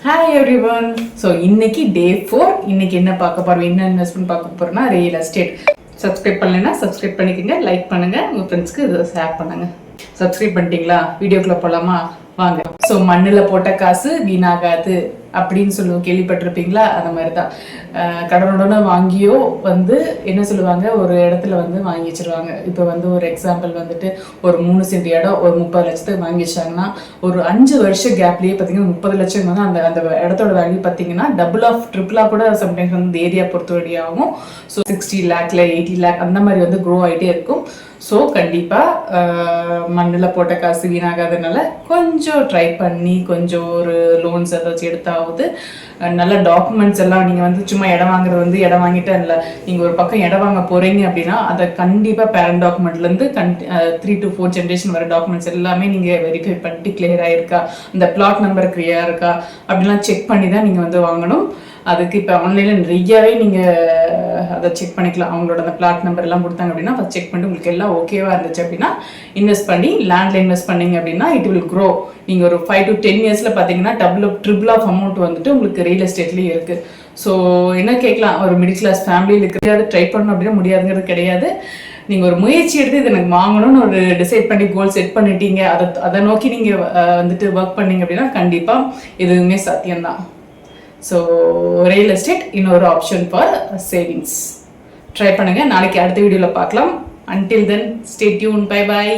Hi every one. So இன்னைக்கு டே 4. இன்னைக்கு என்ன பார்க்க போறோம், என்ன இன்வெஸ்ட்மெண்ட் பார்க்க போறோம்னா ரியல் எஸ்டேட். சப்ஸ்கிரைப் பண்ணலைன்னா சப்ஸ்கிரைப் பண்ணிக்கோங்க, லைக் பண்ணுங்க, உங்க ஃப்ரெண்ட்ஸ்க்கு இதை ஷேர் பண்ணுங்க. சப்ஸ்கிரைப் பண்ணிட்டீங்களா? வீடியோக்குள்ள போலாமா? வாங்க. ஸோ மண்ணில் போட்ட காசு வீணாகாது அப்படின்னு சொல்லுவோம், கேள்விப்பட்டிருப்பீங்களா? அந்த மாதிரி தான் கடனுடனே வாங்கியோ என்ன சொல்லுவாங்க, ஒரு இடத்துல வாங்கி வச்சிருவாங்க. இப்போ ஒரு எக்ஸாம்பிள் ஒரு 3 சென்ட் இடம் ஒரு 30 லட்சத்துக்கு வாங்கி வச்சாங்கன்னா ஒரு 5 வருஷம் கேப்லேயே பார்த்தீங்கன்னா 30 லட்சம் அந்த அந்த இடத்தோட வேல்யூ பார்த்தீங்கன்னா டபுள் ஆஃப் ட்ரிபிளாக கூட சம்டைம்ஸ் ஏரியா பொறுத்த வழியாகும். ஸோ 60 லேக்ல 80 லேக் அந்த மாதிரி க்ரோ ஆகிட்டே இருக்கும். ஸோ கண்டிப்பாக மண்ணில் போட்ட காசு வீணாகாதனால கொஞ்சம் ட்ரை பண்ணி கொஞ்சம் ஒரு லோன்ஸ் ஏதாச்சும் எடுத்தாவது நல்ல டாக்குமெண்ட்ஸ் எல்லாம் நீங்கள் சும்மா இடம் வாங்குறது இடம் வாங்கிட்டே இல்லை, நீங்கள் ஒரு பக்கம் இடம் வாங்க போகிறீங்க அப்படின்னா அதை கண்டிப்பாக பேரண்ட் டாக்குமெண்ட்லேருந்து 3 to 4 ஜென்ரேஷன் வர டாக்குமெண்ட்ஸ் எல்லாமே நீங்கள் வெரிஃபை பண்ணிட்டு கிளியர் ஆகிருக்கா, இந்த பிளாட் நம்பர் கிளியராக இருக்கா அப்படிலாம் செக் பண்ணி தான் நீங்கள் வாங்கணும். அதுக்கு இப்போ ஆன்லைனில் நிறையாவே நீங்கள் அதை செக் பண்ணிக்கலாம். அவங்களோட அந்த பிளாட் நம்பர் எல்லாம் கொடுத்தாங்க அப்படின்னா அதை செக் பண்ணிட்டு உங்களுக்கு எல்லாம் ஓகேவாக இருந்துச்சு அப்படின்னா இன்வெஸ்ட் பண்ணி லேண்டில் இன்வெஸ்ட் பண்ணிங்க அப்படின்னா இட் வில் க்ரோ. நீங்கள் ஒரு 5 to 10 இயர்ஸில் பார்த்தீங்கன்னா ட்ரிபிள் ஆஃப் அமௌண்ட் உங்களுக்கு ரியல் எஸ்டேட்லேயும் இருக்குது. ஸோ என்ன கேட்கலாம், ஒரு மிடில் கிளாஸ் ஃபேமிலியில் இருக்கிறது ட்ரை பண்ணணும் அப்படின்னா முடியாதுங்கிறது கிடையாது. நீங்கள் ஒரு முயற்சி எடுத்து இது எனக்கு வாங்கணும்னு ஒரு டிசைட் பண்ணி கோல் செட் பண்ணிட்டீங்க, அதை நோக்கி நீங்கள் ஒர்க் பண்ணீங்க அப்படின்னா கண்டிப்பாக எதுவுமே சாத்தியம்தான். ஸோ ரியல் எஸ்டேட் இன்னொரு ஆப்ஷன் ஃபார் சேவிங்ஸ். ட்ரை பண்ணுங்கள். நாளைக்கு அடுத்த வீடியோவில் பார்க்கலாம். Until then stay tune. Bye bye.